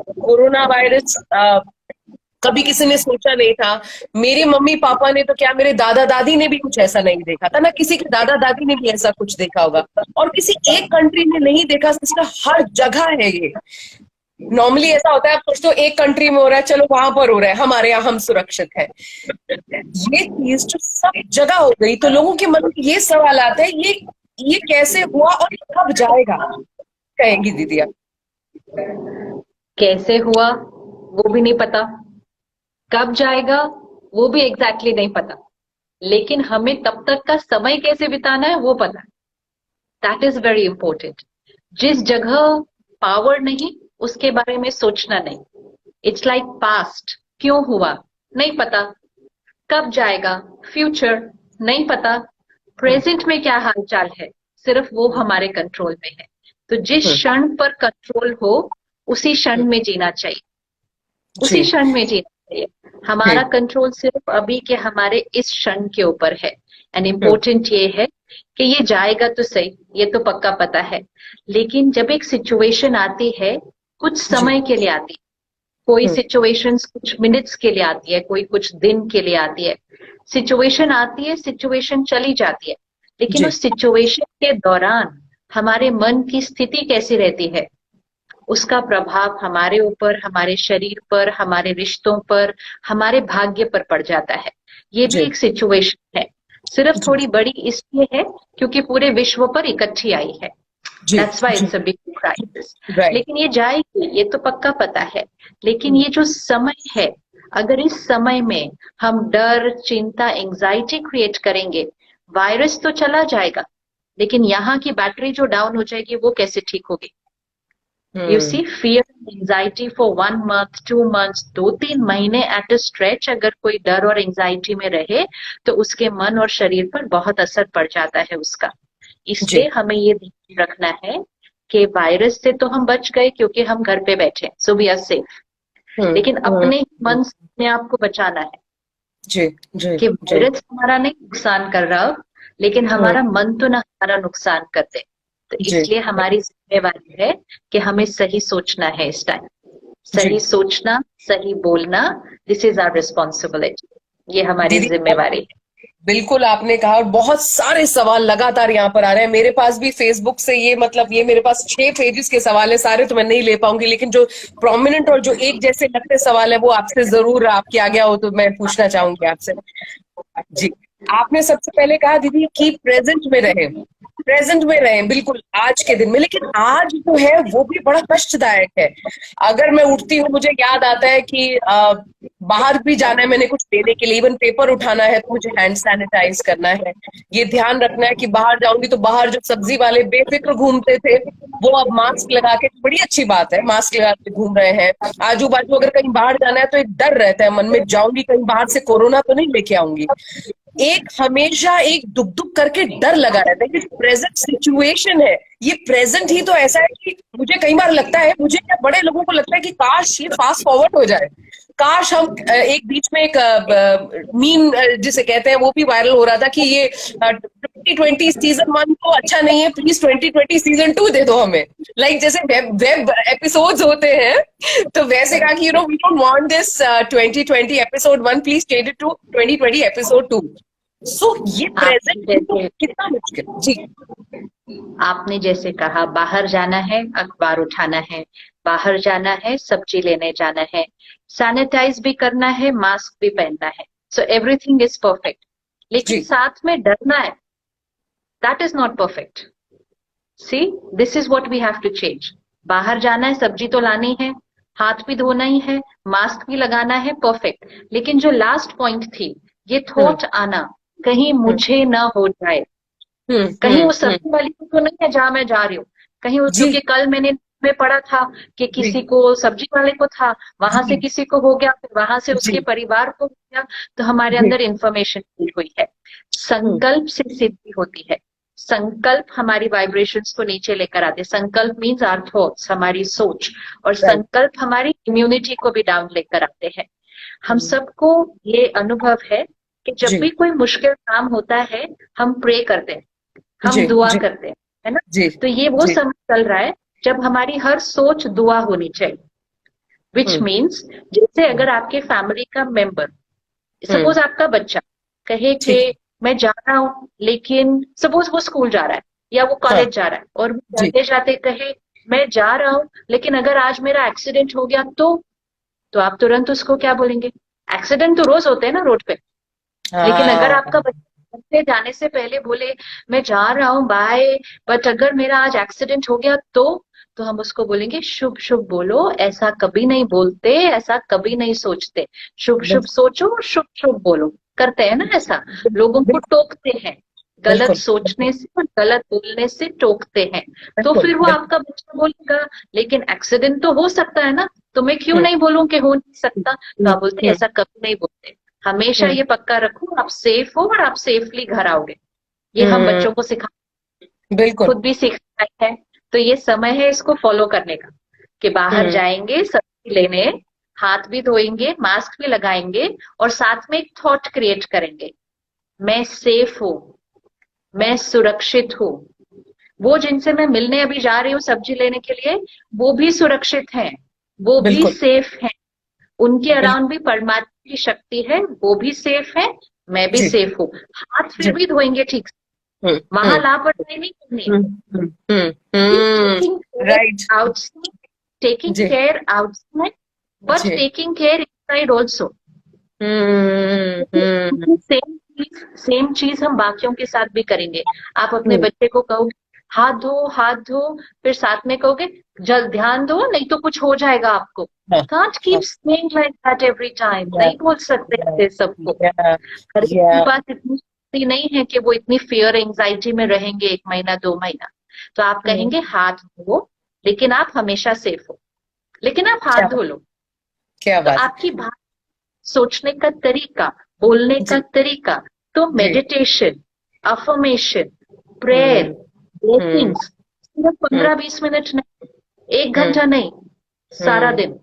Corona virus कभी किसी ने सोचा नहीं था। मेरे मम्मी पापा ने तो क्या, मेरे दादा दादी ने भी कुछ ऐसा नहीं देखा था, ना किसी के दादा दादी ने भी ऐसा कुछ देखा होगा, और किसी एक कंट्री ने नहीं देखा, इसका हर जगह है ये। नॉर्मली ऐसा होता है, आप सोचते हो एक कंट्री में हो रहा है, चलो वहां पर हो रहा है, हमारे यहाँ हम सुरक्षित है। ये चीज जो सब जगह हो गई, तो लोगों के मन में ये सवाल आता है, ये कैसे हुआ और ये कब जाएगा, कहेंगी दीदी आप? कैसे हुआ वो भी नहीं पता, कब जाएगा वो भी एग्जैक्टली नहीं पता, लेकिन हमें तब तक का समय कैसे बिताना है वो पता है। That is very important. जिस जगह पावर नहीं, उसके बारे में सोचना नहीं। इट्स लाइक पास्ट क्यों हुआ नहीं पता, कब जाएगा फ्यूचर नहीं पता, प्रेजेंट में क्या हालचाल है सिर्फ वो हमारे कंट्रोल में है। तो जिस क्षण पर कंट्रोल हो उसी क्षण में जीना चाहिए, उसी जी क्षण में जीना चाहिए। हमारा कंट्रोल सिर्फ अभी के हमारे इस क्षण के ऊपर है। एंड इम्पोर्टेंट ये है कि ये जाएगा तो सही, ये तो पक्का पता है, लेकिन जब एक सिचुएशन आती है कुछ समय के लिए आती है, कोई सिचुएशंस कुछ मिनट्स के लिए आती है, कोई कुछ दिन के लिए आती है। सिचुएशन आती है, सिचुएशन चली जाती है, लेकिन जी उस सिचुएशन के दौरान हमारे मन की स्थिति कैसी रहती है, उसका प्रभाव हमारे ऊपर, हमारे शरीर पर, हमारे रिश्तों पर, हमारे भाग्य पर पड़ जाता है। ये भी जी एक सिचुएशन है, सिर्फ जी थोड़ी बड़ी इसलिए है क्योंकि पूरे विश्व पर इकट्ठी आई है। जी दैट्स व्हाई जी it's a big crisis. Right. लेकिन ये जाएगी, ये तो पक्का पता है। लेकिन ये जो समय है, अगर इस समय में हम डर, चिंता, एंजाइटी क्रिएट करेंगे, वायरस तो चला जाएगा, लेकिन यहाँ की बैटरी जो डाउन हो जाएगी वो कैसे ठीक होगी? You see, fear anxiety for 1 month, 2 months, 2-3 महीने एट अ स्ट्रेच अगर कोई डर और एंजाइटी में रहे तो उसके मन और शरीर पर बहुत असर पड़ जाता है उसका। जी इसलिए हमें ये ध्यान रखना है कि वायरस से तो हम बच गए क्योंकि हम घर पे बैठे, सो वी आर सेफ। लेकिन अपने ही मन से अपने आप को बचाना है जी जी कि जी वायरस हमारा नहीं नुकसान कर रहा हो, लेकिन हमारा मन तो ना हमारा नुकसान कर दे। तो जी इसलिए हमारी जिम्मेवारी है कि हमें सही सोचना है इस टाइम, जी सही सोचना, सही बोलना। दिस इज आवर रिस्पॉन्सिबिलिटी, ये हमारी दीदी, जिम्मेवारी है। बिल्कुल आपने कहा, और बहुत सारे सवाल लगातार यहाँ पर आ रहे हैं मेरे पास भी फेसबुक से। ये मतलब ये मेरे पास 6 पेजेस के सवाल है, सारे तो मैं नहीं ले पाऊंगी, लेकिन जो प्रोमिनेंट और जो एक जैसे लगते सवाल है वो आपसे जरूर, आपकी आज्ञा हो तो मैं पूछना चाहूंगी आपसे। जी, आपने सबसे पहले कहा दीदी कि प्रेजेंट में रहें, प्रेजेंट में रहें बिल्कुल आज के दिन में, लेकिन आज जो है वो भी बड़ा कष्टदायक है। अगर मैं उठती हूँ, मुझे याद आता है कि बाहर भी जाना है मैंने कुछ लेने के लिए, इवन पेपर उठाना है तो मुझे हैंड सैनिटाइज करना है। ये ध्यान रखना है कि बाहर जाऊंगी तो बाहर जो सब्जी वाले बेफिक्र घूमते थे, वो अब मास्क लगा के, बड़ी अच्छी बात है मास्क लगा के घूम रहे हैं। आजू बाजू अगर कहीं बाहर जाना है तो एक डर रहता है मन में, जाऊंगी कहीं बाहर से कोरोना तो नहीं लेके आऊंगी। एक हमेशा एक दुख दुख करके डर लगा रहता है कि प्रेजेंट सिचुएशन है, ये प्रेजेंट ही तो ऐसा है कि मुझे कई बार लगता है, मुझे क्या बड़े लोगों को लगता है कि काश ये फास्ट फॉरवर्ड हो जाए, काश हम एक बीच में एक मीम जिसे कहते हैं वो भी वायरल हो रहा था कि ये 2020 सीजन 1 तो अच्छा नहीं है, प्लीज 2020 सीजन 2 दे दो हमें। लाइक जैसे वेब एपिसोड्स होते हैं, तो वैसे कहा कि we don't want this 2020 episode 1, please change it to 2020 episode 2। So ये आपने प्रेजेंट तो जैसे कितना मुश्किल जी। आपने जैसे कहा, बाहर जाना है अखबार उठाना है, बाहर जाना है सब्जी लेने जाना है, सैनिटाइज भी करना है, मास्क भी पहनना है, सो एवरीथिंग इज परफेक्ट। लेकिन जी साथ में डरना है, that is not perfect. See, this is what we have to change. बाहर जाना है, सब्जी तो लानी है, हाथ भी धोना ही है, मास्क भी लगाना है, परफेक्ट। लेकिन जो लास्ट पॉइंट थी, ये हम्म थॉट आना, कहीं हम्म मुझे ना हो जाए, हम्म कहीं हम्म वो हम्म, सब्जी वाली को तो नहीं है जहां मैं जा रही हूँ, कहीं वो, जी क्योंकि कल मैंने में पढ़ा था कि जी किसी को, सब्जी वाले को था, वहां से जी किसी को हो गया, फिर वहां से उसके जी परिवार को हो गया। तो हमारे जी अंदर इंफॉर्मेशन हुई है। हम्म संकल्प से सिद्धि होती है। संकल्प हमारी वाइब्रेशंस को नीचे लेकर आते हैं। संकल्प मीन्स आवर थॉट्स, हमारी सोच, और राइट संकल्प हमारी इम्यूनिटी को भी डाउन लेकर आते हैं। हम सबको ये अनुभव है कि जब जी भी कोई मुश्किल काम होता है, हम प्रे करते हैं, हम जी दुआ जी करते हैं, है ना? जी तो ये वो जी समय चल रहा है जब हमारी हर सोच दुआ होनी चाहिए। विच मीन्स जैसे अगर आपके फैमिली का मेंबर, सपोज आपका बच्चा कहे कि ठीक मैं जा रहा हूँ, लेकिन सपोज वो स्कूल जा रहा है या वो हाँ कॉलेज जा रहा है और वो जी जाते जाते कहे मैं जा रहा हूँ, लेकिन अगर आज मेरा एक्सीडेंट हो गया तो आप तुरंत उसको क्या बोलेंगे? एक्सीडेंट तो रोज होते हैं ना रोड पे, लेकिन अगर आपका हाँ बच्चा घर से जाने से पहले बोले मैं जा रहा हूँ बाय, बट अगर मेरा आज एक्सीडेंट हो गया तो हम उसको बोलेंगे शुभ शुभ बोलो, ऐसा कभी नहीं बोलते, ऐसा कभी नहीं सोचते, शुभ शुभ बिल्कुल सोचो और शुभ शुभ बोलो। करते हैं ना ऐसा, लोगों को बिल्कुल टोकते हैं, गलत बिल्कुल सोचने से और गलत बोलने से टोकते हैं। तो बिल्कुल फिर वो बिल्कुल आपका बच्चा बोलेगा लेकिन एक्सीडेंट तो हो सकता है ना, तो मैं क्यों हम्म, नहीं बोलूं कि हो नहीं सकता? तो हम्म, आप बोलते हम्म, ऐसा कभी नहीं बोलते, हमेशा हम्म, ये पक्का रखो आप सेफ हो और आप सेफली घर आओगे। ये हम हम्म, बच्चों को सिखा, बिल्कुल खुद भी सीखना है। तो ये समय है इसको फॉलो करने का, कि बाहर हम्म, जाएंगे सब्जी लेने, हाथ भी धोएंगे, मास्क भी लगाएंगे और साथ में एक थॉट क्रिएट करेंगे, मैं सेफ हूँ, मैं सुरक्षित हूँ, वो जिनसे मैं मिलने अभी जा रही हूँ सब्जी लेने के लिए, वो भी सुरक्षित हैं, वो भी बिल्कुल सेफ हैं, उनके बिल्कुल अराउंड भी परमात्मा की शक्ति है, वो भी सेफ है, मैं भी जी सेफ हूँ। हाथ फिर जी भी धोएंगे ठीक से, हम्म वहां हम्म लापरवाही नहीं करनी है। taking care right outside, taking जी care outside, but जी taking care inside also. हम्म सेम चीज हम बाकियों के साथ भी करेंगे। आप अपने हम्म, बच्चे को कहोगे हाथ धो, फिर साथ में कहोगे जल्द ध्यान दो नहीं तो कुछ हो जाएगा आपको। हाँ Can't keep हाँ saying like that every time, या नहीं बोल सकते ऐसे सबको। या हर एक या के पास इतनी शक्ति नहीं है कि वो इतनी फियर एंजाइटी में रहेंगे 1 महीना 2 महीना। तो आप कहेंगे हाथ धो, लेकिन आप हमेशा सेफ हो, लेकिन आप हाथ क्या धो लो। क्या तो बात आपकी बात, सोचने का तरीका, बोलने जी का तरीका, तो जी मेडिटेशन, अफर्मेशन, प्रेयर, हम्म हम्म ब्लेसिंग्स, सिर्फ हम्म 15-20 मिनट नहीं, 1 घंटा हम्म नहीं, सारा हम्म दिन,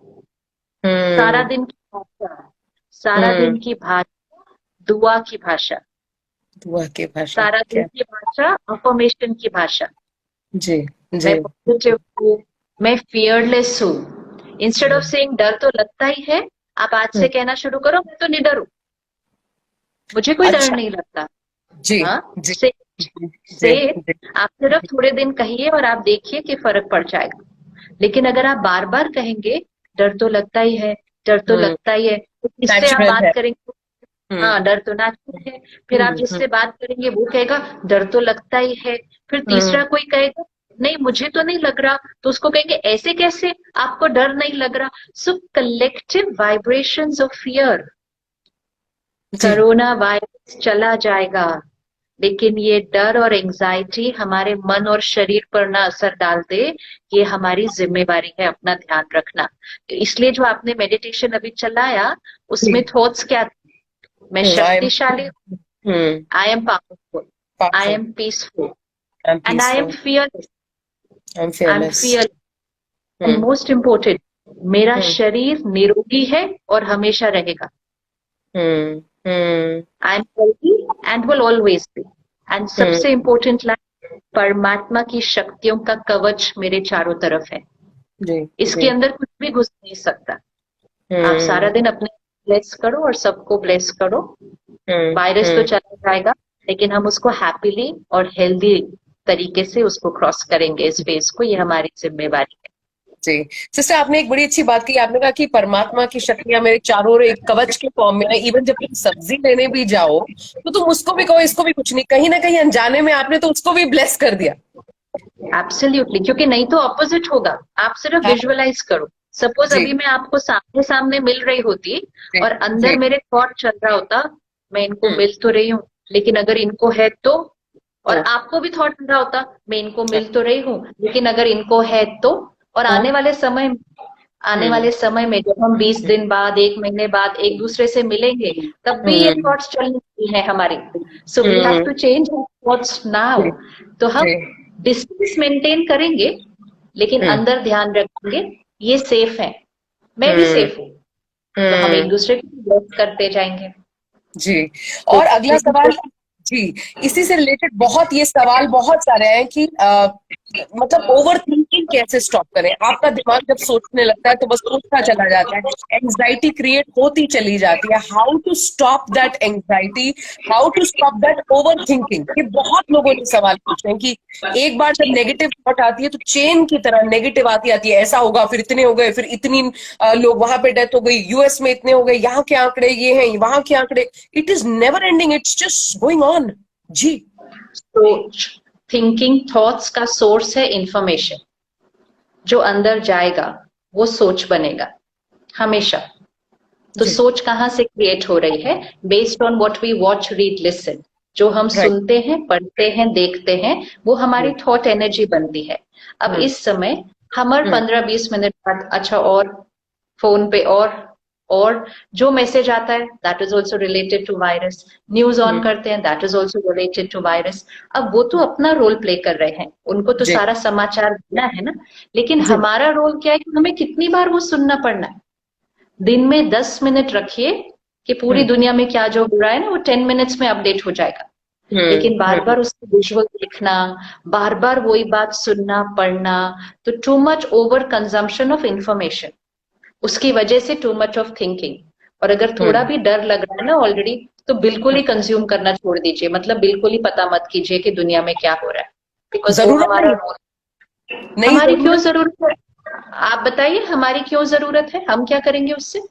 सारा हम्म दिन की भाषा, सारा दिन हम्म की भाषा, दुआ की भाषा, दुआ की भाषा सारा दिन क्या की भाषा, अफर्मेशन की भाषा। जी मैं जी पॉजिटिव हूँ, मैं फियरलेस हूँ। इंस्टेड ऑफ सेइंग डर तो लगता ही है, आप आज से हम्म, कहना शुरू करो मैं तो निडर हूँ, मुझे कोई डर अच्छा नहीं लगता। जी हाँ, जी से जी से जी जी आप सिर्फ थोड़े दिन कहिए और आप देखिए कि फर्क पड़ जाएगा। लेकिन अगर आप बार बार कहेंगे डर तो लगता ही है, डर तो हम्म लगता ही है, तो किससे आप नेचुरल बात है करेंगे? हम्म हाँ, डर तो नेचुरल है। फिर आप हम्म जिससे बात करेंगे वो कहेगा डर तो लगता ही है। फिर तीसरा हम्म कोई कहेगा नहीं मुझे तो नहीं लग रहा, तो उसको कहेंगे ऐसे कैसे आपको डर नहीं लग रहा? So collective vibrations of fear. जी कोरोना वायरस चला जाएगा, लेकिन ये डर और एंजाइटी हमारे मन और शरीर पर ना असर डाल दे, ये हमारी जिम्मेवारी है अपना ध्यान रखना। तो इसलिए जो आपने मेडिटेशन अभी चलाया, उसमें जी थॉट्स क्या थे? मैं आई एम शक्तिशाली, hmm I am powerful, I powerful am peaceful, I am and I am peaceful fearless, I am I am fearless fear, and hmm most important, मेरा हम्म शरीर निरोगी है और हमेशा रहेगा। Hmm I am healthy and will always be. And hmm सबसे important line, परमात्मा की शक्तियों का कवच मेरे चारों तरफ है, जी इसके जी अंदर कुछ भी घुस नहीं सकता। आप सारा हम्म दिन अपने ब्लेस करो और सबको ब्लेस करो। वायरस तो हम्म चला जाएगा, लेकिन हम उसको हैप्पीली और हेल्दी तरीके से उसको क्रॉस करेंगे, इस फेज को, ये हमारी जिम्मेवारी है। जी सिस्टर आपने एक बड़ी अच्छी बात की आपने कहा कि परमात्मा की शक्तियां मेरे चारों ओर एक कवच के फॉर्म में है इवन जब तुम सब्जी लेने भी जाओ तो तुम उसको भी कहो इसको भी कुछ नहीं कहीं ना कहीं अनजाने में आपने तो उसको भी ब्लेस कर दिया एब्सोल्युटली, क्योंकि नहीं तो ऑपोजिट होगा। आप सिर्फ हाँ विजुअलाइज करो, सपोज जी अभी मैं आपको सामने सामने मिल रही होती जी और जी अंदर मेरे थॉट चल रहा होता मैं इनको हम्म मिल तो रही हूँ, लेकिन अगर इनको है तो, और तो आपको भी थॉट रहा होता मैं इनको मिल तो रही हूँ, लेकिन अगर इनको है तो। और तो आने हम्म वाले समय में जब हम 20 दिन बाद, 1 महीने बाद एक दूसरे से मिलेंगे, तब भी ये हम्म थॉट्स चलनी वाली है हमारी। So we have hmm to change thoughts now. जी तो हम जी डिस्टेंस मेंटेन करेंगे, लेकिन हम्म अंदर ध्यान रखेंगे ये सेफ है, मैं भी हम्म सेफ हूँ। तो हम एक हम्म दूसरे को ब्लेस करते जाएंगे। जी तो और अगला किसी सवाल को जी इसी से रिलेटेड बहुत ये सवाल बहुत सारे हैं कि मतलब ओवर थिंकिंग कैसे स्टॉप करें? आपका दिमाग जब सोचने लगता है तो बस सोचता चला जाता है, एंग्जाइटी क्रिएट होती चली जाती है। How to stop that anxiety, how to stop that overthinking? ये बहुत लोगों ने सवाल पूछे हैं कि एक बार जब नेगेटिव थॉट आती है तो चेन की तरह नेगेटिव आती आती है, ऐसा होगा, फिर इतने हो गए, फिर इतनी लोग वहां पे डेथ हो गई, यूएस में इतने हो गए, यहाँ के आंकड़े ये हैं, वहां के आंकड़े। It is never ending, it's just going on. जी। सोच, थिंकिंग, थॉट्स का सोर्स है इंफॉर्मेशन। जो अंदर जाएगा वो सोच बनेगा हमेशा। तो जी। सोच कहाँ से क्रिएट हो रही है? Based on what we watch, read, listen. जो हम राइट। सुनते हैं, पढ़ते हैं, देखते हैं, वो हमारी थॉट एनर्जी बनती है। अब हम्म। इस समय हम हर हम्म। 15-20 मिनट बाद अच्छा और फोन पे और जो मैसेज आता है that is also related to virus. News on hmm. करते हैं that is also related to virus. अब वो तो अपना रोल प्ले कर रहे हैं, उनको तो जी। सारा समाचार देना है ना। लेकिन जी। हमारा रोल क्या है कि हमें कितनी बार वो सुनना पड़ना है। दिन में 10 मिनट रखिए कि पूरी हम्म। दुनिया में क्या जो हो रहा है ना वो 10 मिनट्स में अपडेट हो जाएगा। लेकिन बार हम्म। बार उसको विजुअल देखना, बार बार वही बात सुनना पढ़ना, तो too much over consumption of information, उसकी वजह से टू मच ऑफ थिंकिंग। और अगर थोड़ा हम्म। भी डर लग रहा है ना ऑलरेडी, तो बिल्कुल ही कंज्यूम करना छोड़ दीजिए। मतलब बिल्कुल ही पता मत कीजिए कि दुनिया में क्या हो रहा है, बिकॉज वो जरूरत हमारा नहीं। रोल। नहीं हमारी क्यों जरूरत। जरूरत है? आप बताइए, हमारी क्यों जरूरत है? हम क्या करेंगे उससे?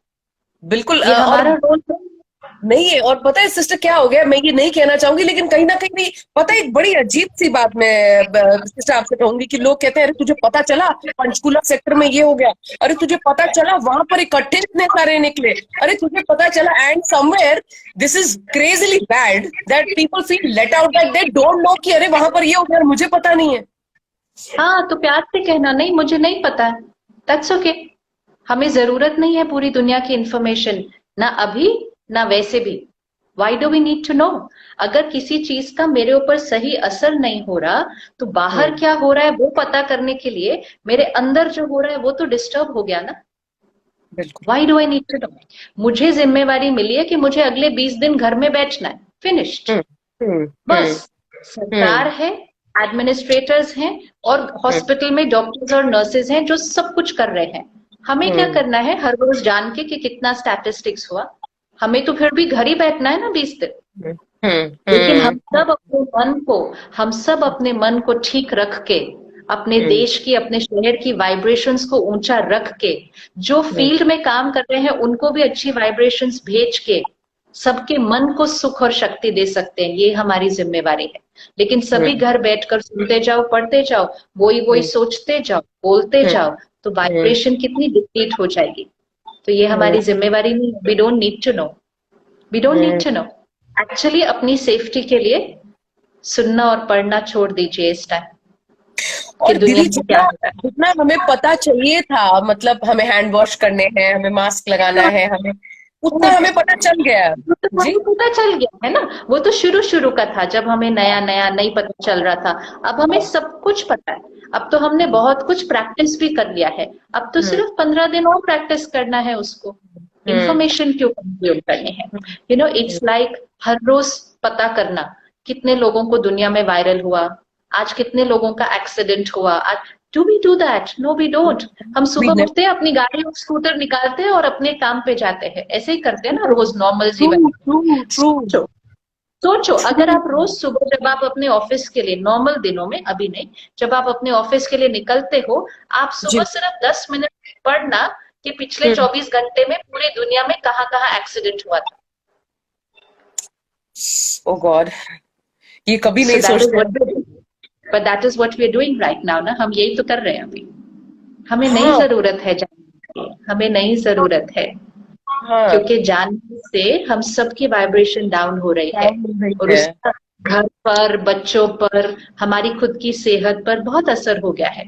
बिल्कुल। ये और हमारा रोल है। नहीं है। और पता है सिस्टर क्या हो गया, मैं ये नहीं कहना चाहूंगी, लेकिन कहीं ना कहीं भी पता है, एक बड़ी अजीब सी बात मैं सिस्टर आपसे कहूंगी कि लोग कहते हैं अरे तुझे पता चला पंचकुला सेक्टर में ये हो गया, अरे तुझे पता चला वहां पर इकट्ठे इतने सारे निकले, अरे तुझे पता चला। And somewhere this is crazily bad that people feel let out, that they don't know कि अरे वहां पर ये हो गया और मुझे पता नहीं है। हाँ, तो प्यार से कहना, नहीं मुझे नहीं पता है, दैट्स ओके। हमें जरूरत नहीं है पूरी दुनिया की इंफॉर्मेशन, ना अभी ना वैसे भी। Why do we need to know? अगर किसी चीज का मेरे ऊपर सही असर नहीं हो रहा, तो बाहर हम्म। क्या हो रहा है वो पता करने के लिए मेरे अंदर जो हो रहा है वो तो डिस्टर्ब हो गया ना। बिल्कुल। Why do I need to know? मुझे जिम्मेवारी मिली है कि मुझे अगले 20 दिन घर में बैठना है, फिनिश्ड। हम्म। हम्म। बस। हम्म। सरकार हम्म। है, एडमिनिस्ट्रेटर्स हैं, और हॉस्पिटल में डॉक्टर्स और नर्सेज हैं जो सब कुछ कर रहे हैं। हमें क्या हम्म। करना है? हर रोज जान के कि कितना स्टैटिस्टिक्स हुआ। हमें तो फिर भी घर ही बैठना है ना 20 दिन। हम्म। हम्म। लेकिन हम हम्म। सब अपने मन को, हम सब अपने मन को ठीक रख के, अपने हम्म। देश की, अपने शहर की वाइब्रेशंस को ऊंचा रख के, जो हम्म। फील्ड में काम कर रहे हैं उनको भी अच्छी वाइब्रेशंस भेज के, सबके मन को सुख और शक्ति दे सकते हैं। ये हमारी जिम्मेवारी है। लेकिन सभी हम्म। घर बैठकर सुनते जाओ, पढ़ते जाओ, वही वही हम्म। सोचते जाओ, बोलते हम्म। जाओ, तो हम्म। वाइब्रेशन कितनी डिप्लीट हो जाएगी। तो ये हम्म। हमारी जिम्मेवारी नहीं। We don't need to know, we don't need hmm. To know. Actually अपनी सेफ्टी के लिए सुनना और पढ़ना छोड़ दीजिए इस टाइम, कि और दुनिया दीदी में क्या जितना हो रहा है। जितना हमें पता चाहिए था, मतलब हमें हैंड वॉश करने हैं, हमें मास्क लगाना है, हमें उतना हमें पता चल गया। वो तो जी। हमें पता चल गया है ना। वो तो शुरू शुरू का था, जब हमें नया नया नहीं पता चल रहा था। अब हमें सब कुछ पता है। अब तो हमने बहुत कुछ प्रैक्टिस भी कर लिया है। अब तो हम्म। सिर्फ 15 दिन और प्रैक्टिस करना है उसको। हम्म। इंफॉर्मेशन क्यों कंज्यूम करनी है? हम्म। इट्स लाइक हर रोज पता करना कितने लोगों को दुनिया में वायरल हुआ, आज कितने लोगों का एक्सीडेंट हुआ। आज do we do that? No we don't. हम We सुबह never- उठते हैं, अपनी गाड़ी और स्कूटर निकालते हैं और अपने काम पे जाते हैं। ऐसे ही करते हैं ना रोज नॉर्मल जीवन True, में। true, true, सोचो, सोचो, अगर true. आप रोज सुबह जब आप अपने ऑफिस के लिए, नॉर्मल दिनों में, अभी नहीं, जब आप अपने ऑफिस के लिए निकलते हो, आप सुबह जी। सिर्फ 10 मिनट पढ़ना कि पिछले हम्म। 24 घंटे में पूरी दुनिया में कहाँ कहाँ एक्सीडेंट हुआ था। ओ गॉड, ये कभी सो नहीं दैट इज सोचते व्हाट, हैं। But that is what we are doing right now ना। हम यही तो कर रहे हैं अभी। हमें नहीं हाँ। जरूरत है जानने की, हमें नहीं जरूरत है, हाँ। क्योंकि जानने से हम सबकी वाइब्रेशन डाउन हो रही है। टाइम मिल रही और है। उसका घर पर, बच्चों पर, हमारी खुद की सेहत पर बहुत असर हो गया है।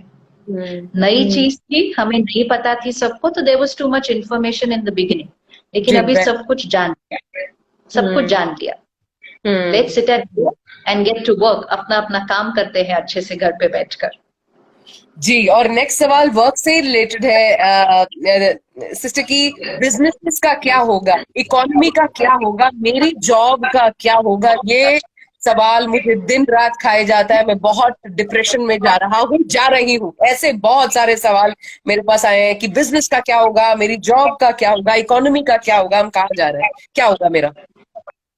हम्म। नई हम्म। चीज थी, हमें नहीं पता थी सबको, तो there was too much information in the beginning. लेकिन जी। अभी सब कुछ जान लिया, सब कुछ हम्म। जान लिया। Hmm. Let's sit at and get to work. अपना अपना काम करते हैं अच्छे से घर पे बैठकर। जी। और नेक्स्ट सवाल वर्क से रिलेटेड है सिस्टर की, बिजनेस का क्या होगा, इकोनॉमी का क्या होगा, मेरी जॉब का क्या होगा? ये सवाल मुझे दिन रात खाए जाता है, मैं बहुत डिप्रेशन में जा रही हूँ। ऐसे बहुत सारे सवाल मेरे पास आए हैं कि बिजनेस का क्या होगा, मेरी जॉब का क्या होगा, इकोनॉमी का क्या होगा, हम कहाँ जा रहे हैं, क्या होगा मेरा।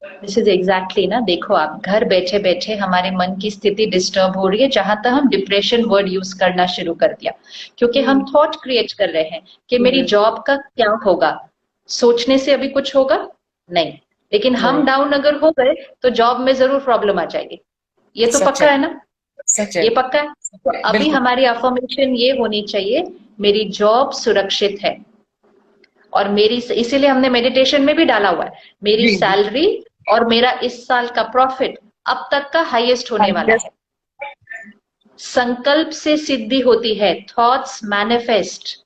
दिस इज एग्जैक्टली ना, देखो आप घर बैठे बैठे हमारे मन की स्थिति डिस्टर्ब हो रही है, जहां तक हम डिप्रेशन वर्ड यूज करना शुरू कर दिया, क्योंकि हम थॉट क्रिएट कर रहे हैं कि मेरी जॉब का क्या होगा। सोचने से अभी कुछ होगा नहीं, लेकिन हम डाउन अगर हो गए तो जॉब में जरूर प्रॉब्लम आ जाएगी। ये तो सच है, पक्का है ना, सच है, ये पक्का है। तो अभी बिल्कुल। हमारी अफर्मेशन ये होनी चाहिए, मेरी जॉब सुरक्षित है, और मेरी, इसीलिए हमने मेडिटेशन में भी डाला हुआ है, मेरी जी जी। सैलरी और मेरा इस साल का प्रॉफिट अब तक का हाईएस्ट होने वाला है। संकल्प से सिद्धि होती है, थॉट्स मैनिफेस्ट।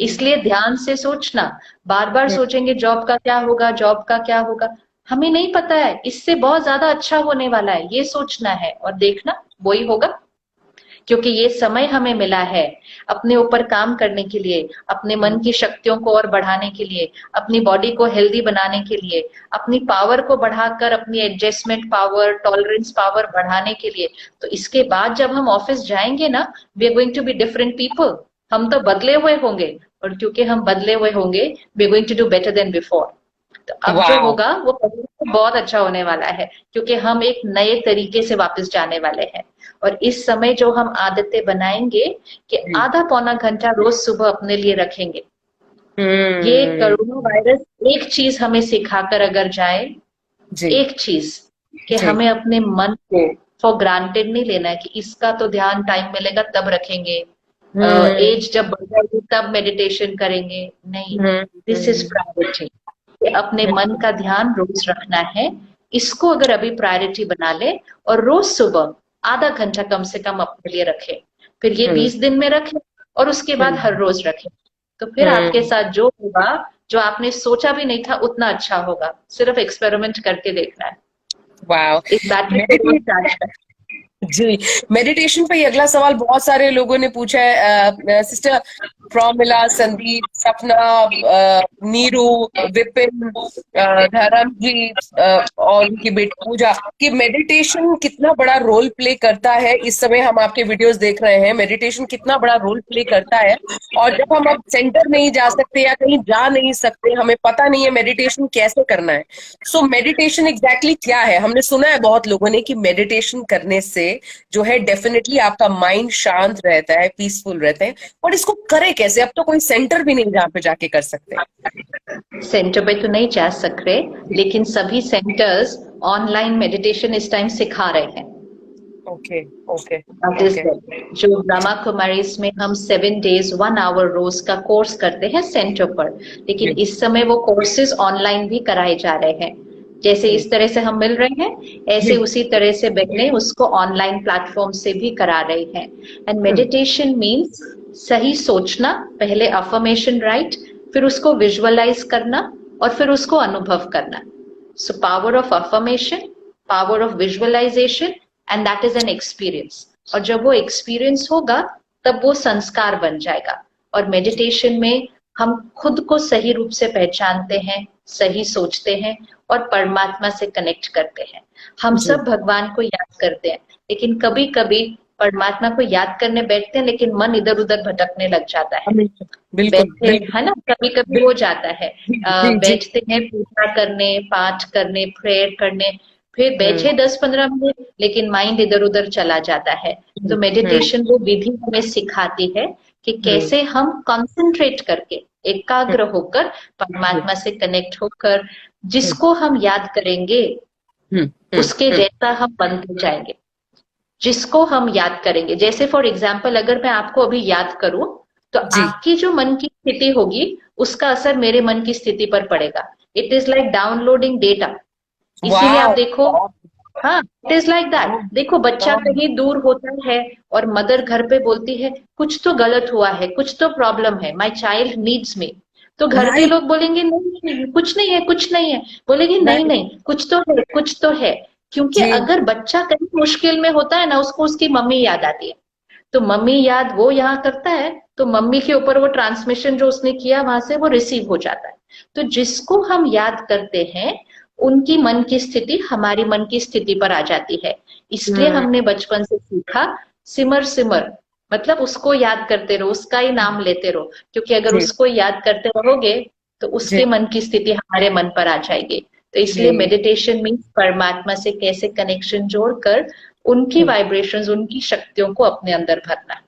इसलिए ध्यान से सोचना, बार बार सोचेंगे जॉब का क्या होगा, जॉब का क्या होगा, हमें नहीं पता है, इससे बहुत ज्यादा अच्छा होने वाला है, ये सोचना है और देखना वही होगा। क्योंकि ये समय हमें मिला है अपने ऊपर काम करने के लिए, अपने मन की शक्तियों को और बढ़ाने के लिए, अपनी बॉडी को हेल्दी बनाने के लिए, अपनी पावर को बढ़ाकर अपनी एडजस्टमेंट पावर, टॉलरेंस पावर बढ़ाने के लिए। तो इसके बाद जब हम ऑफिस जाएंगे ना, we are going to be different people, हम तो बदले हुए होंगे, और क्योंकि हम बदले हुए होंगे, we are going to do better than before. तो अब जो वाह। होगा वो बहुत अच्छा होने वाला है, क्योंकि हम एक नए तरीके से वापस जाने वाले हैं। और इस समय जो हम आदतें बनाएंगे कि आधा पौना घंटा रोज सुबह अपने लिए रखेंगे, ये कोरोना वायरस एक चीज हमें सिखाकर अगर जाए, जी एक चीज, कि जी। हमें अपने मन को फॉर ग्रांटेड नहीं लेना है कि इसका तो ध्यान टाइम मिलेगा तब रखेंगे, एज जब बढ़ जाएगी तब मेडिटेशन करेंगे, नहीं। दिस इज प्रायोरिटी, अपने मन का ध्यान रोज रखना है। इसको अगर अभी प्रायोरिटी बना ले और रोज सुबह आधा घंटा कम से कम अपने लिए रखें, फिर ये 20 दिन में रखें और उसके बाद हर रोज रखें, तो फिर आपके साथ जो होगा, जो आपने सोचा भी नहीं था उतना अच्छा होगा। सिर्फ एक्सपेरिमेंट करके देखना है, वाह। इस बैटरी को रोज चार्ज करना जी, मेडिटेशन पे ये अगला सवाल बहुत सारे लोगों ने पूछा है। सिस्टर प्रॉमिला, संदीप, सपना, नीरू, विपिन, धर्म जी, और उनकी बेटी पूजा, कि मेडिटेशन कितना बड़ा रोल प्ले करता है। इस समय हम आपके वीडियोस देख रहे हैं, मेडिटेशन कितना बड़ा रोल प्ले करता है। और जब हम अब सेंटर नहीं जा सकते या कहीं जा नहीं सकते, हमें पता नहीं है मेडिटेशन कैसे करना है। सो मेडिटेशन एग्जैक्टली क्या है? हमने सुना है बहुत लोगों ने कि मेडिटेशन करने से जो है डेफिनेटली आपका माइंड शांत रहता है, पीसफुल रहते हैं, और इसको करे कैसे? अब तो कोई सेंटर भी नहीं जहाँ पे जाके कर सकते। है। सेंटर पे तो नहीं जा सकते, लेकिन सभी सेंटर्स ऑनलाइन मेडिटेशन इस टाइम सिखा रहे हैं। Okay okay okay. जो ब्रह्मा कुमारी में हम 7 days 1 hour रोज का कोर्स करते हैं सेंटर पर, लेकिन इस समय वो कोर्सेज ऑनलाइन भी कराए जा रहे हैं। जैसे इस तरह से हम मिल रहे हैं, ऐसे उसी तरह से बहने उसको ऑनलाइन प्लेटफॉर्म से भी करा रही हैं। एंड मेडिटेशन मीन्स सही सोचना, पहले अफर्मेशन राइट, फिर उसको विजुअलाइज करना और फिर उसको अनुभव करना। So power of affirmation, power of visualisation, and that is an experience. और जब वो एक्सपीरियंस होगा तब वो संस्कार बन जाएगा। और मेडिटेशन में हम खुद को सही रूप से पहचानते हैं, सही सोचते हैं और परमात्मा से कनेक्ट करते हैं। हम सब भगवान को याद करते हैं, लेकिन कभी कभी परमात्मा को याद करने बैठते हैं लेकिन मन इधर उधर भटकने लग जाता है। बैठे है ना, कभी कभी हो जाता है, बैठते हैं पूजा करने, पाठ करने, प्रेयर करने, फिर बैठे 10-15 मिनट लेकिन माइंड इधर उधर चला जाता है। तो मेडिटेशन वो विधि हमें सिखाती है कि कैसे हम कंसंट्रेट करके, एकाग्र होकर, परमात्मा से कनेक्ट होकर जिसको हम याद करेंगे उसके जैसा हम बनते जाएंगे। जिसको हम याद करेंगे, जैसे फॉर एग्जाम्पल अगर मैं आपको अभी याद करूं तो आपकी जो मन की स्थिति होगी उसका असर मेरे मन की स्थिति पर पड़ेगा। It is like downloading data. इसीलिए आप देखो, हाँ, इट इज लाइक दैट। देखो बच्चा कहीं दूर होता है और मदर घर पे बोलती है कुछ तो गलत हुआ है, कुछ तो प्रॉब्लम है, माई चाइल्ड नीड्स मी। तो घर के लोग बोलेंगे नहीं कुछ नहीं है, कुछ नहीं है, बोलेगी नहीं नहीं कुछ तो है, कुछ तो है। क्योंकि अगर बच्चा कहीं मुश्किल में होता है ना, उसको उसकी मम्मी याद आती है, तो मम्मी याद वो यहाँ करता है, तो मम्मी के ऊपर वो ट्रांसमिशन जो उसने किया वहां से वो रिसीव हो जाता है। तो जिसको हम याद करते हैं उनकी मन की स्थिति हमारी मन की स्थिति पर आ जाती है। इसलिए हमने बचपन से सीखा सिमर सिमर, मतलब उसको याद करते रहो, उसका ही नाम लेते रहो, क्योंकि अगर जी उसको याद करते रहोगे तो जी उसके मन की स्थिति हमारे मन पर आ जाएगी। तो इसलिए जी मेडिटेशन मीन्स परमात्मा से कैसे कनेक्शन जोड़कर उनकी वाइब्रेशंस, उनकी शक्तियों को अपने अंदर भरना।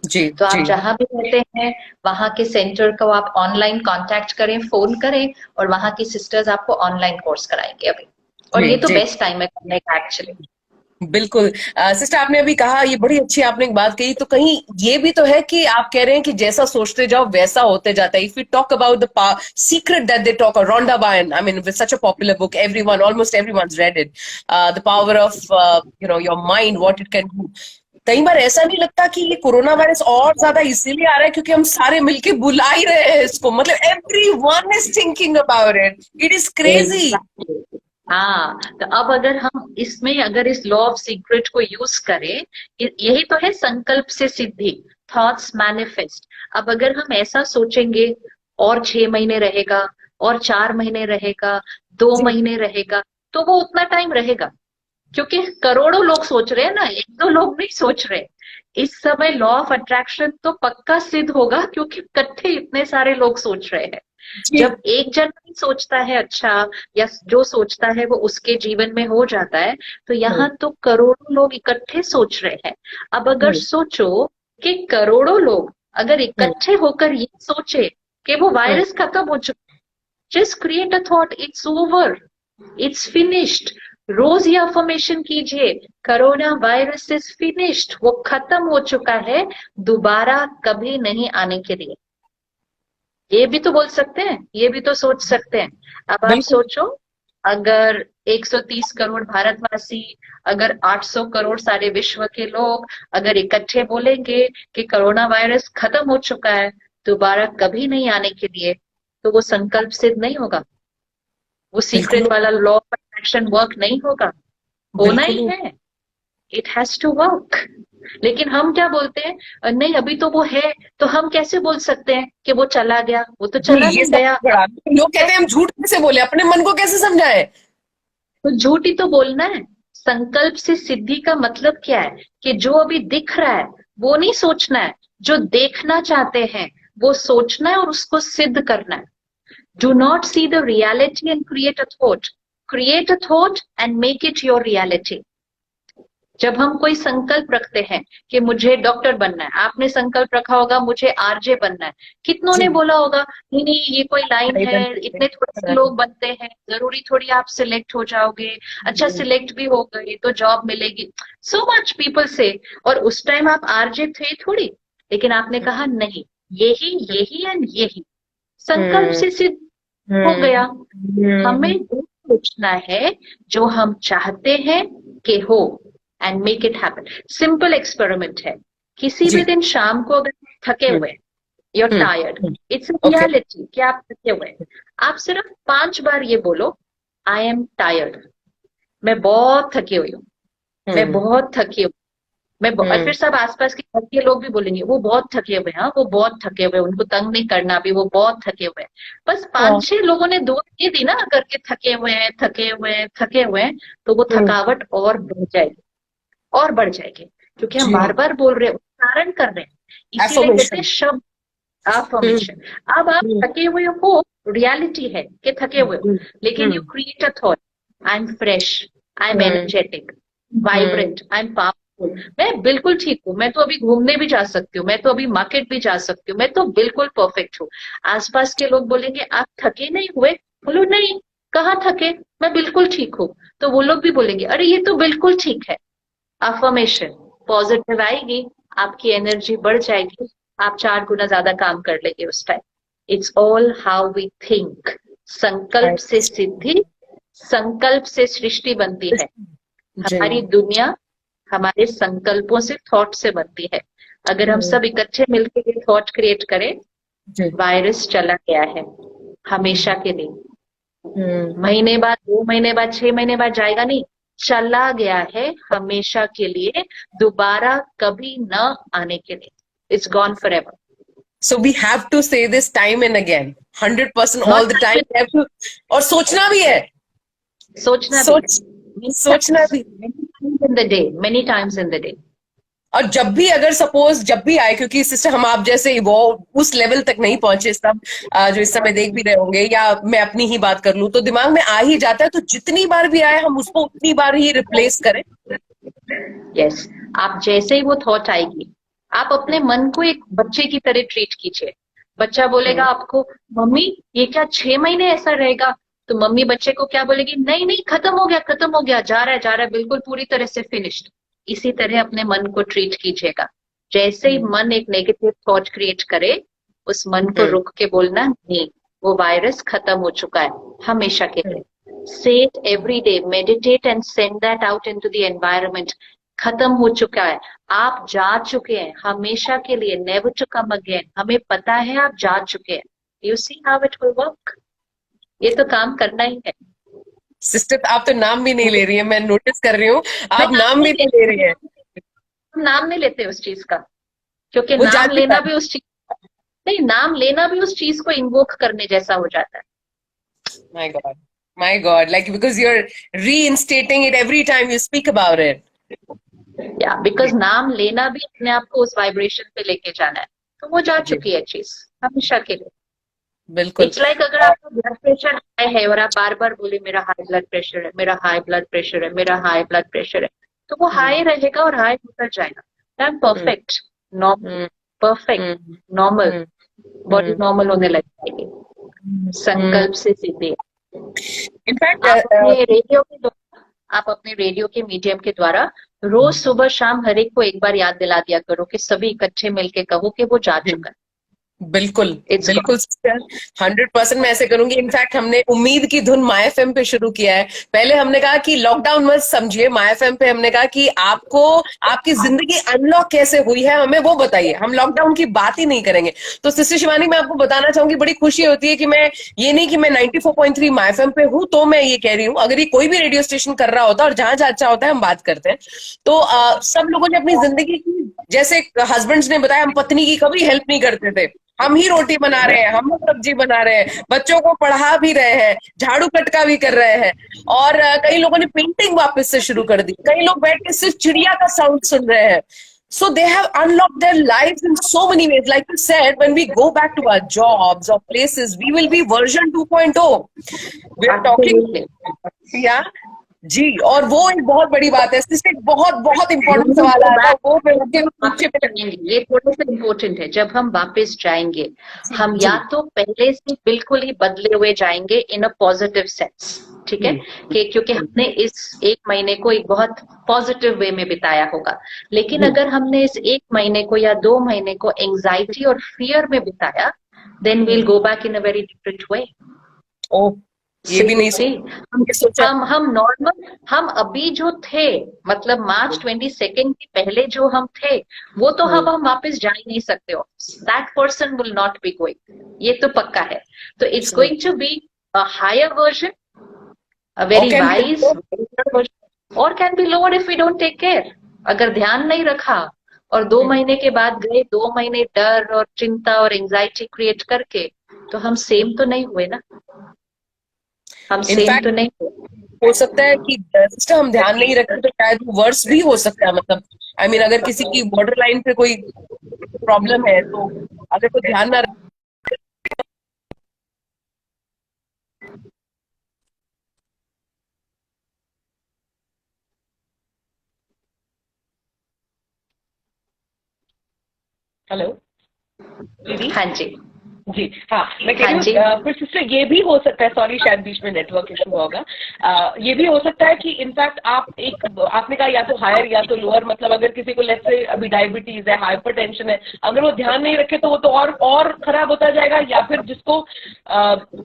जी तो जी आप जहां भी रहते हैं वहां के सेंटर को आप ऑनलाइन कांटेक्ट करें, फोन करें, और वहां की सिस्टर्स आपको ऑनलाइन कोर्स कराएंगे अभी। और जी ये तो जी बेस्ट टाइम है करने का एक्चुअली। बिल्कुल। सिस्टर आपने अभी कहा, ये बड़ी अच्छी आपने एक बात कही, तो कहीं ये भी तो है कि आप कह रहे हैं कि जैसा सोचते जाओ वैसा होते जाता है। If we talk about the secret that they talk, Rhonda Byrne, I mean with such a popular book, everyone, almost everyone's read it, the power of your mind, what it can do. कई बार ऐसा नहीं लगता कि ये corona virus और ज्यादा इसीलिए आ रहा है क्योंकि हम सारे मिलके बुला ही रहे हैं इसको, मतलब everyone is thinking about it, it is crazy. Exactly. हाँ, तो अब अगर हम इसमें अगर इस लॉ ऑफ सीक्रेट को यूज करें, यही तो है संकल्प से सिद्धि, थॉट्स मैनिफेस्ट। अब अगर हम ऐसा सोचेंगे और 6 महीने रहेगा, और 4 महीने रहेगा, 2 महीने रहेगा, तो वो उतना टाइम रहेगा, क्योंकि करोड़ों लोग सोच रहे हैं ना, एक दो लोग नहीं सोच रहे। इस समय लॉ ऑफ अट्रैक्शन तो पक्का सिद्ध होगा, क्योंकि इकट्ठे इतने सारे लोग सोच रहे हैं। जी जब एक जन नहीं सोचता है अच्छा, या जो सोचता है वो उसके जीवन में हो जाता है, तो यहाँ तो करोड़ों लोग इकट्ठे सोच रहे हैं। अब अगर सोचो कि करोड़ों लोग अगर इकट्ठे होकर ये सोचे कि वो वायरस खत्म हो चुका, just create a thought, it's over, it's finished. रोज ये अफर्मेशन कीजिए, कोरोना वायरस इज फिनिश्ड, वो खत्म हो चुका है, दोबारा कभी नहीं आने के लिए। ये भी तो बोल सकते हैं, ये भी तो सोच सकते हैं। अब आप बिल्कुल। सोचो, अगर 130 करोड़ भारतवासी, अगर 800 करोड़ सारे विश्व के लोग अगर इकट्ठे बोलेंगे कि कोरोना वायरस खत्म हो चुका है, दोबारा कभी नहीं आने के लिए, तो वो संकल्प सिद्ध नहीं होगा, वो बिल्कुल सीक्रेट वाला लॉ ऑफ अट्रैक्शन वर्क नहीं होगा। होना बिल्कुल। ही है, इट हैज टू वर्क। लेकिन हम क्या बोलते हैं, नहीं अभी तो वो है, तो हम कैसे बोल सकते हैं कि वो चला गया, वो तो जी चला ये नहीं गया। सबसे बड़ा, लोग कहते हैं हम झूठ कैसे बोले, अपने मन को कैसे समझाएं। तो झूठ ही तो बोलना है। संकल्प से सिद्धि का मतलब क्या है कि जो अभी दिख रहा है वो नहीं सोचना है, जो देखना चाहते हैं वो सोचना है और उसको सिद्ध करना है। Do not see the reality and create a thought, create a thought and make it your reality. जब हम कोई संकल्प रखते हैं कि मुझे डॉक्टर बनना है, आपने संकल्प रखा होगा मुझे आरजे बनना है, कितनों जी ने बोला होगा नहीं नहीं ये कोई लाइन नहीं है, बन सकते। इतने थोड़े से लोग बनते हैं, जरूरी थोड़ी आप सिलेक्ट हो जाओगे, अच्छा सिलेक्ट भी हो गए तो जॉब मिलेगी, सो मच पीपल से। और उस टाइम आप आरजे थे थोड़ी, लेकिन आपने कहा नहीं, यही यही एंड यही संकल्प हम्म से सिद्ध हो हम्म गया। हमें वो सोचना है जो हम चाहते हैं कि हो, and make it happen. Simple experiment है, किसी भी जी दिन शाम को अगर थके हम्म हुए, you're hmm tired, it's a okay reality कि आप थके हुए हैं। आप सिर्फ 5 बार ये बोलो, आई एम टायर्ड, मैं बहुत थकी हुई हूँ, मैं हम्म बहुत थकी हूँ, और हम्म फिर सब आसपास के घर के लोग भी बोलेंगे वो बहुत थके हुए हैं, हाँ वो बहुत थके हुए हैं, उनको तंग नहीं करना भी, वो बहुत थके हुए हैं। बस हाँ, 5-6 लोगों ने दो ये दी ना करके, थके हुए हैं थके हुए हैं थके हुए हैं, तो वो हम्म, थकावट और बढ़ जाएगी, और बढ़ जाएगी, क्योंकि हम बार जी बार बोल रहे हैं, उच्चारण कर रहे हैं। इसीलिए कहते हैं एफर्मेशन। शब्द, हम्म अफर्मेशन। अब आप हम्म थके हुए हो, रियलिटी है कि थके हुए हो, हम्म लेकिन you create a thought, I am fresh, I am hmm energetic, hmm vibrant, I am powerful, मैं बिल्कुल ठीक हूँ, मैं तो अभी घूमने भी जा सकती हूँ, मैं तो अभी मार्केट भी जा सकती हूँ, मैं तो बिल्कुल परफेक्ट हूँ। आसपास के लोग बोलेंगे आप थके नहीं हुए, बोलो नहीं, कहाँ थके, मैं बिल्कुल ठीक हूँ, तो वो लोग भी बोलेंगे अरे ये तो बिल्कुल ठीक है। अफर्मेशन पॉजिटिव आएगी, आपकी एनर्जी बढ़ जाएगी, आप 4 गुना ज्यादा काम कर लेंगे उस time. It's all how we think. संकल्प से सिद्धि, संकल्प से सृष्टि बनती है। जी हमारी दुनिया हमारे संकल्पों से, थॉट से बनती है। अगर हम सब इकट्ठे मिलकर ये थॉट क्रिएट करें, जी वायरस चला गया है हमेशा के लिए, हम्म महीने बाद, 2 महीने बाद, 6 महीने बाद जाएगा नहीं, चला गया है हमेशा के लिए, दोबारा कभी न आने के लिए। It's gone forever. So we have to say this time and again, 100% all not the time, और सोचना भी है। सोचना भी, सोच सोचना भी। many times in the day. और जब भी अगर सपोज जब भी आए, क्योंकि सिस्टर हम आप जैसे वो उस लेवल तक नहीं पहुंचे सब जो इस समय देख भी रहे होंगे, या मैं अपनी ही बात कर लूं तो दिमाग में आ ही जाता है, तो जितनी बार भी आए हम उसको उतनी बार ही रिप्लेस करें। यस, आप जैसे ही वो थॉट आएगी, आप अपने मन को एक बच्चे की तरह ट्रीट कीजिए। बच्चा बोलेगा आपको, मम्मी ये क्या 6 महीने ऐसा रहेगा? तो मम्मी बच्चे को क्या बोलेगी, नहीं नहीं खत्म हो गया, खत्म हो गया, जा रहा है, जा रहा है, बिल्कुल पूरी तरह से फिनिश्ड। इसी तरह अपने मन को ट्रीट कीजिएगा। जैसे ही मन एक नेगेटिव थॉट क्रिएट करे, उस मन को रुक के बोलना, नहीं, वो वायरस खत्म हो चुका है हमेशा के लिए। Say it every day, meditate and send that out into the environment. खत्म हो चुका है, आप जा चुके हैं हमेशा के लिए, never to come again. हमें पता है आप जा चुके हैं। You see how it will work? ये तो काम करना ही है। सिस्टर आप तो नाम भी नहीं ले रही है, मैं नोटिस कर रही हूँ मैं आप नाम भी नहीं ले रही है। हम नाम नहीं लेते उस चीज का, क्योंकि वो नाम जाती लेना है। भी उस चीज नहीं, नाम लेना भी उस चीज को इन्वोक करने जैसा हो जाता है। My God, my God, like because you're reinstating it every time you speak about it. या बिकॉज नाम लेना भी अपने आप को उस वाइब्रेशन पे लेके जाना है, तो वो जा जी, चुकी है चीज हमेशा के लिए। बिल्कुल। इट्स लाइक अगर आपका ब्लड प्रेशर हाई है और आप बार बार बोले मेरा हाई ब्लड प्रेशर है, मेरा हाई ब्लड प्रेशर है, मेरा हाई ब्लड प्रेशर है, तो वो हाई रहेगा और हाई होता जाएगा। That perfect, normal, perfect, normal, body normal होने लग जाएगी संकल्प से सीधे। इनफैक्ट आप अपने रेडियो के मीडियम के द्वारा रोज सुबह शाम हर एक को एक बार याद दिला दिया करो कि सभी इकट्ठे मिलके कहो कि वो जा चुका है। बिल्कुल It's बिल्कुल 100% मैं ऐसे करूंगी। इनफैक्ट हमने उम्मीद की धुन माय एफएम पे शुरू किया है। पहले हमने कहा कि लॉकडाउन मत समझिए, माय एफएम पे हमने कहा कि आपको आपकी जिंदगी अनलॉक कैसे हुई है हमें वो बताइए, हम लॉकडाउन की बात ही नहीं करेंगे। तो सिस्टर शिवानी मैं आपको बताना चाहूंगी, बड़ी खुशी होती है कि मैं ये नहीं कि मैं 94.3 माय एफएम पे हूं तो मैं ये कह रही हूँ, अगर ये कोई भी रेडियो स्टेशन कर रहा होता और जहां जहां अच्छा होता है हम बात करते हैं। तो सब लोगों ने अपनी जिंदगी की, जैसे हस्बैंड्स ने बताया, हम पत्नी की कभी हेल्प नहीं करते थे, हम ही रोटी बना रहे हैं, हम ही सब्जी बना रहे हैं, बच्चों को पढ़ा भी रहे हैं, झाड़ू पटका भी कर रहे हैं, और कई लोगों ने पेंटिंग वापस से शुरू कर दी, कई लोग बैठ के सिर्फ चिड़िया का साउंड सुन रहे हैं। So they have unlocked their lives in so many ways. Like you said, when we go back to our jobs or places, we will be version 2.0. We are talking, yeah. जी, और वो एक बहुत बड़ी बात है। इससे एक बहुत बहुत इंपॉर्टेंट सवाल आया था, वो मैं उनके पीछे पे ये थोड़ा सा इम्पोर्टेंट है। जब हम वापस जाएंगे, हम जी, या तो पहले से बिल्कुल ही बदले हुए जाएंगे इन अ पॉजिटिव सेंस, ठीक है, कि क्योंकि हमने इस 1 महीने को एक बहुत पॉजिटिव वे में बिताया होगा। लेकिन अगर हमने इस 1 महीने को या 2 महीने को एंजाइटी और फियर में बिताया, then we'll go back in a very different way. ओ ये भी नहीं सोचा। हम नॉर्मल, हम अभी जो थे, मतलब मार्च 22 के पहले जो हम थे, वो तो हम वापस जा ही नहीं सकते हो। That person will not be going, ये तो पक्का है। तो it's going to be a higher version, a very wise, और can be lower if we don't take care. अगर ध्यान नहीं रखा और 2 महीने के बाद गए, 2 महीने डर और चिंता और एंजाइटी क्रिएट करके, तो हम सेम तो नहीं हुए ना, हम सेम तो नहीं हुए। हो सकता है कि सिस्टर हम ध्यान नहीं रखें तो शायद वर्स भी हो सकता है। मतलब आई मीन अगर किसी की बॉर्डर लाइन पे कोई प्रॉब्लम है तो अगर कोई ध्यान ना रखे। हेलो दीदी। हाँ जी, जी हाँ, मैं कह रही हूँ फिर सिस्टर ये भी हो सकता है, सॉरी शायद बीच में नेटवर्क इशू होगा, ये भी हो सकता है कि इनफैक्ट आपने कहा या तो हायर या तो लोअर, मतलब अगर किसी को लेट्स से अभी डायबिटीज है, हाइपरटेंशन है, अगर वो ध्यान नहीं रखे तो वो तो और खराब होता जाएगा। या फिर जिसको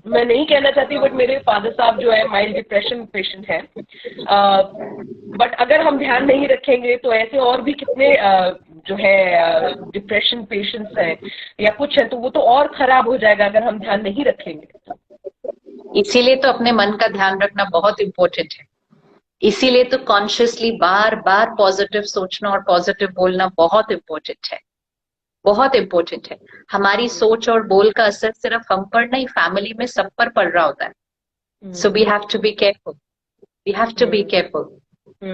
मैं नहीं कहना चाहती, बट मेरे फादर साहब जो है माइल्ड डिप्रेशन पेशेंट है, बट अगर हम ध्यान नहीं रखेंगे तो ऐसे और भी कितने जो है डिप्रेशन पेशेंट्स हैं या कुछ है, तो वो तो और खराब हो जाएगा अगर हम ध्यान नहीं रखेंगे। इसीलिए तो अपने मन का ध्यान रखना बहुत इम्पोर्टेंट है। इसीलिए तो कॉन्शियसली बार बार पॉजिटिव सोचना और पॉजिटिव बोलना बहुत इम्पोर्टेंट है, बहुत इम्पोर्टेंट है। हमारी सोच और बोल का असर सिर्फ हम पर नहीं, फैमिली में सब पर पड़ रहा होता है। So we have to be careful. We have to be careful.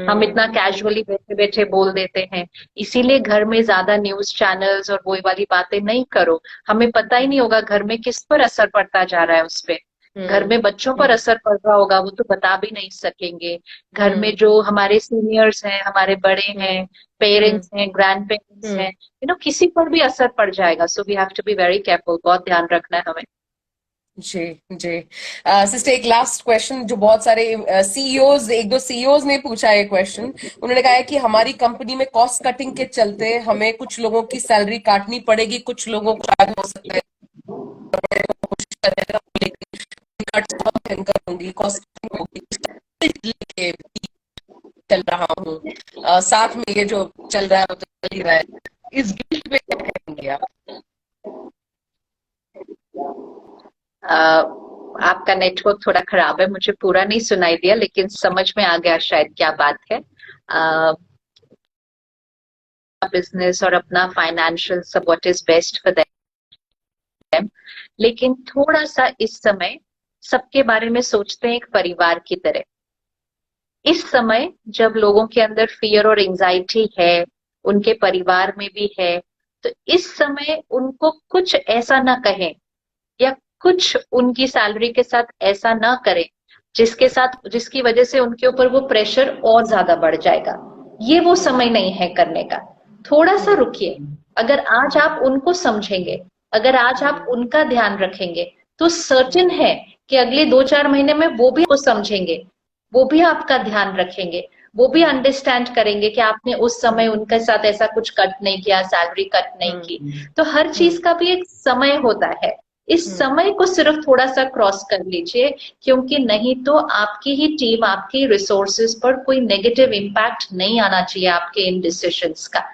हम इतना कैजुअली बैठे बैठे बोल देते हैं, इसीलिए घर में ज्यादा न्यूज चैनल्स और वही वाली बातें नहीं करो। हमें पता ही नहीं होगा घर में किस पर असर पड़ता जा रहा है उस पे। घर में बच्चों पर असर पड़ रहा होगा, वो तो बता भी नहीं सकेंगे। घर में जो हमारे सीनियर्स हैं, हमारे बड़े हैं, पेरेंट्स हैं, ग्रैंड पेरेंट्स हैं, किसी पर भी असर पड़ जाएगा। So we have to be very careful, बहुत ध्यान रखना है हमें। जी जी। सिस्टर एक लास्ट क्वेश्चन जो बहुत सारे सीईओज, एक दो सीईओज ने पूछा है क्वेश्चन। उन्होंने कहा है कि हमारी कंपनी में कॉस्ट कटिंग के चलते हमें कुछ लोगों की सैलरी काटनी पड़ेगी, कुछ लोगों को शायद हो सकता है कोशिश करेगा, लेकिन कट बहुत भयंकर होंगी, कॉस्ट कटिंग होगी, लेके चल रहा हूँ। साथ में ये जो चल रहा है वो तो चल ही रहा है। इस गिल्ट पे क्या कहेंगे आप? आपका नेटवर्क थोड़ा खराब है, मुझे पूरा नहीं सुनाई दिया, लेकिन समझ में आ गया शायद क्या बात है। बिजनेस और अपना फाइनेंशियल सब what is best for them, लेकिन थोड़ा सा इस समय सबके बारे में सोचते हैं एक परिवार की तरह। इस समय जब लोगों के अंदर फियर और एंजाइटी है, उनके परिवार में भी है, तो इस समय उनको कुछ ऐसा ना कहें या कुछ उनकी सैलरी के साथ ऐसा ना करें जिसकी वजह से उनके ऊपर वो प्रेशर और ज्यादा बढ़ जाएगा। ये वो समय नहीं है करने का। थोड़ा सा रुकिए। अगर आज आप उनको समझेंगे, अगर आज आप उनका ध्यान रखेंगे, तो सर्टेन है कि अगले 2-4 महीने में वो भी आपको समझेंगे, वो भी आपका ध्यान रखेंगे, वो भी अंडरस्टैंड करेंगे कि आपने उस समय उनके साथ ऐसा कुछ कट नहीं किया, सैलरी कट नहीं की। तो हर चीज का भी एक समय होता है। इस समय को सिर्फ थोड़ा सा क्रॉस कर लीजिए, क्योंकि नहीं तो आपकी ही टीम, आपकी रिसोर्सेज पर कोई नेगेटिव इम्पैक्ट नहीं आना चाहिए आपके इन डिसीजंस का।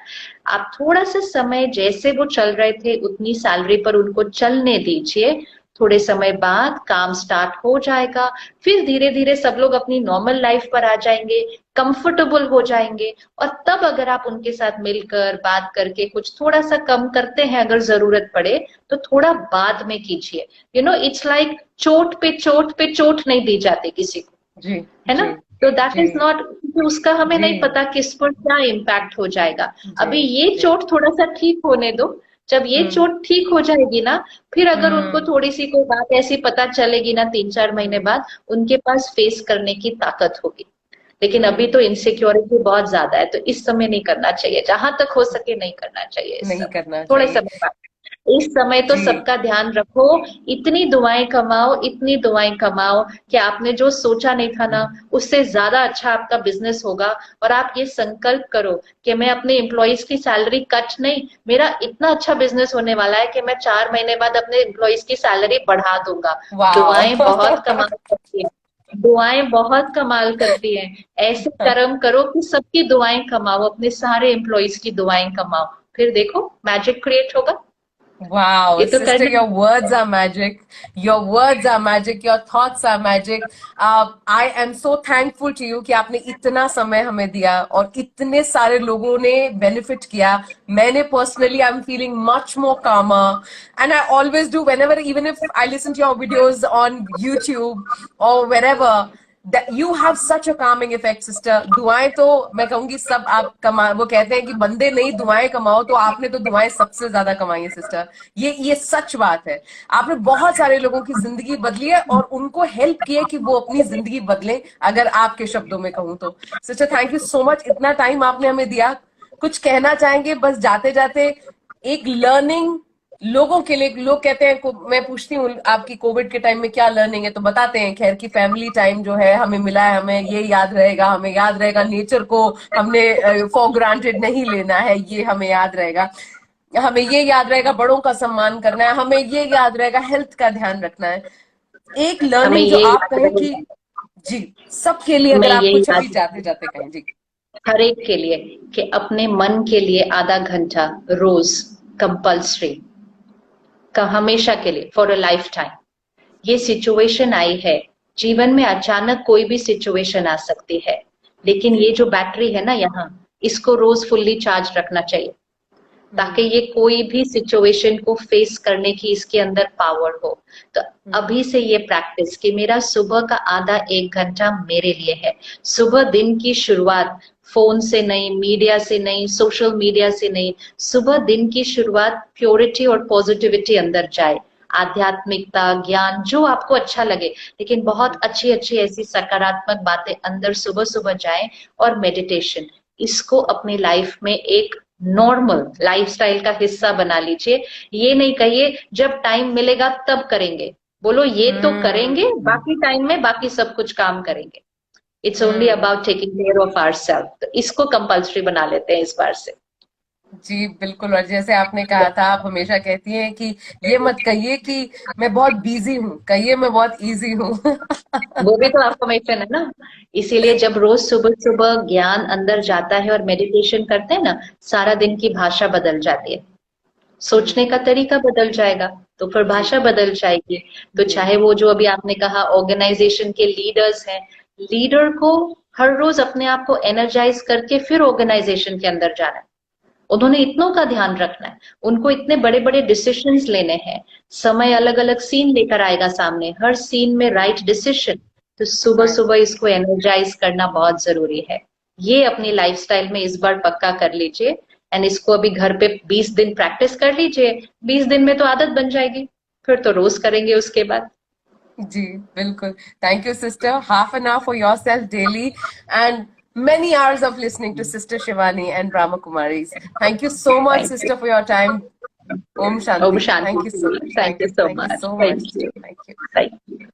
आप थोड़ा सा समय, जैसे वो चल रहे थे उतनी सैलरी पर उनको चलने दीजिए। थोड़े समय बाद काम स्टार्ट हो जाएगा, फिर धीरे धीरे सब लोग अपनी नॉर्मल लाइफ पर आ जाएंगे, कंफर्टेबल हो जाएंगे, और तब अगर आप उनके साथ मिलकर बात करके कुछ थोड़ा सा कम करते हैं, अगर जरूरत पड़े तो थोड़ा बाद में कीजिए। इट्स लाइक चोट पे चोट नहीं दी जाती किसी को, जी, है ना? तो दैट इज नॉट, उसका हमें नहीं पता किस पर क्या इम्पैक्ट हो जाएगा। अभी ये चोट थोड़ा सा ठीक होने दो। जब ये चोट ठीक हो जाएगी ना, फिर अगर उनको थोड़ी सी कोई बात ऐसी पता चलेगी ना 3-4 महीने बाद, उनके पास फेस करने की ताकत होगी। लेकिन अभी तो इनसिक्योरिटी बहुत ज्यादा है, तो इस समय नहीं करना चाहिए, जहां तक हो सके नहीं करना चाहिए। नहीं करना थोड़े चाहिए समय बाद, इस समय तो सबका ध्यान रखो, इतनी दुआएं कमाओ कि आपने जो सोचा नहीं था ना, उससे ज्यादा अच्छा आपका बिजनेस होगा। और आप ये संकल्प करो कि मैं अपने एम्प्लॉइज की सैलरी कट नहीं, मेरा इतना अच्छा बिजनेस होने वाला है कि मैं 4 महीने बाद अपने एम्प्लॉइज की सैलरी बढ़ा दूंगा। दुआएं बहुत कमाल करती है, दुआएं बहुत कमाल करती हैं। ऐसे कर्म करो कि सबकी दुआएं कमाओ, अपने सारे एम्प्लॉइज की दुआएं कमाओ, फिर देखो मैजिक क्रिएट होगा। Wow, ये तो sister, करना। your words are magic. Your words are magic. Your thoughts are magic. I am so thankful to you कि आपने इतना समय हमें दिया और इतने सारे लोगों ने बेनिफिट किया। मैंने personally, I'm feeling much more calmer, and I always do whenever, even if I listen to your videos on YouTube or wherever. That you have such a calming effect, sister. दुआएं तो मैं कहूंगी सब आप कमा, वो कहते हैं कि बंदे नहीं दुआएं कमाओ, तो आपने तो दुआएं सबसे ज्यादा कमाई है सिस्टर। ये सच बात है। आपने बहुत सारे लोगों की जिंदगी बदली है और उनको हेल्प किए कि वो अपनी जिंदगी बदले, अगर आपके शब्दों में कहूं तो। Sister thank you so much, इतना टाइम आपने हमें दिया। कुछ कहना चाहेंगे बस जाते जाते? एक लर्निंग लोगों के लिए, लोग कहते हैं, मैं पूछती हूँ आपकी कोविड के टाइम में क्या लर्निंग है, तो बताते हैं खैर कि फैमिली टाइम जो है हमें मिला है, हमें ये याद रहेगा, हमें याद रहेगा नेचर को हमने फॉर ग्रांटेड नहीं लेना है, ये हमें याद रहेगा, हमें ये याद रहेगा बड़ों का सम्मान करना है, हमें ये याद रहेगा हेल्थ का ध्यान रखना है। एक हमें लर्निंग जो ये आप याद कहें कि रहेगा, जी सबके लिए, मैं अगर आप ये कुछ अभी याद, जाते जाते कहें जी। हर एक के लिए, कि अपने मन के लिए आधा घंटा रोज कंपल्सरी का, हमेशा के लिए, फॉर अ लाइफ टाइम। ये सिचुएशन आई है जीवन में, अचानक कोई भी सिचुएशन आ सकती है, लेकिन ये जो बैटरी है ना यहाँ, इसको रोज फुल्ली चार्ज रखना चाहिए। ताकि ये कोई भी सिचुएशन को फेस करने की इसके अंदर पावर हो। तो अभी से ये प्रैक्टिस कि मेरा सुबह का आधा 1 घंटा मेरे लिए है। सुबह दिन की शुरुआत फोन से नहीं, मीडिया से नहीं, सोशल मीडिया से नहीं, सुबह दिन की शुरुआत प्योरिटी और पॉजिटिविटी अंदर जाए, आध्यात्मिकता, ज्ञान, जो आपको अच्छा लगे, लेकिन बहुत अच्छी अच्छी ऐसी सकारात्मक बातें अंदर सुबह सुबह जाए। और मेडिटेशन, इसको अपनी लाइफ में एक नॉर्मल लाइफस्टाइल का हिस्सा बना लीजिए। ये नहीं कहिए जब टाइम मिलेगा तब करेंगे, बोलो ये तो करेंगे, बाकी टाइम में बाकी सब कुछ काम करेंगे। It's only about taking care of ourself. तो इसको कंपल्सरी बना लेते हैं इस बार से। जी बिल्कुल। और जैसे आपने कहा था, आप हमेशा कहती हैं कि ये मत कहिए कि मैं बहुत बिजी हूँ, कहिए मैं बहुत इजी हूँ। वो भी तो अफर्मेशन है ना। इसीलिए जब रोज सुबह सुबह ज्ञान अंदर जाता है और मेडिटेशन करते हैं ना, सारा दिन की भाषा बदल जाती है, सोचने का तरीका बदल जाएगा, तो फिर भाषा बदल जाएगी। तो चाहे वो जो अभी आपने कहा ऑर्गेनाइजेशन के लीडर्स हैं, लीडर को हर रोज अपने आप को एनर्जाइज करके फिर ऑर्गेनाइजेशन के अंदर जाना है। उन्होंने इतनों का ध्यान रखना है, उनको इतने बड़े बड़े डिसीजंस लेने हैं, समय अलग अलग सीन लेकर आएगा सामने, हर सीन में राइट डिसीजन। तो सुबह सुबह इसको एनर्जाइज करना बहुत जरूरी है। ये अपनी लाइफस्टाइल में इस बार पक्का कर लीजिए। एंड इसको अभी घर पे 20 दिन प्रैक्टिस कर लीजिए, 20 दिन में तो आदत बन जाएगी, फिर तो रोज करेंगे उसके बाद। जी बिल्कुल। Thank you sister. Half an hour for yourself daily and many hours of listening to Sister Shivani and Brahma Kumaris. Thank you so much Thank you. sister for your time. Om Shanti. Om Shanti. Thank you so much. Thank you so Thank you much. so Thank much. you. Thank you. Thank you.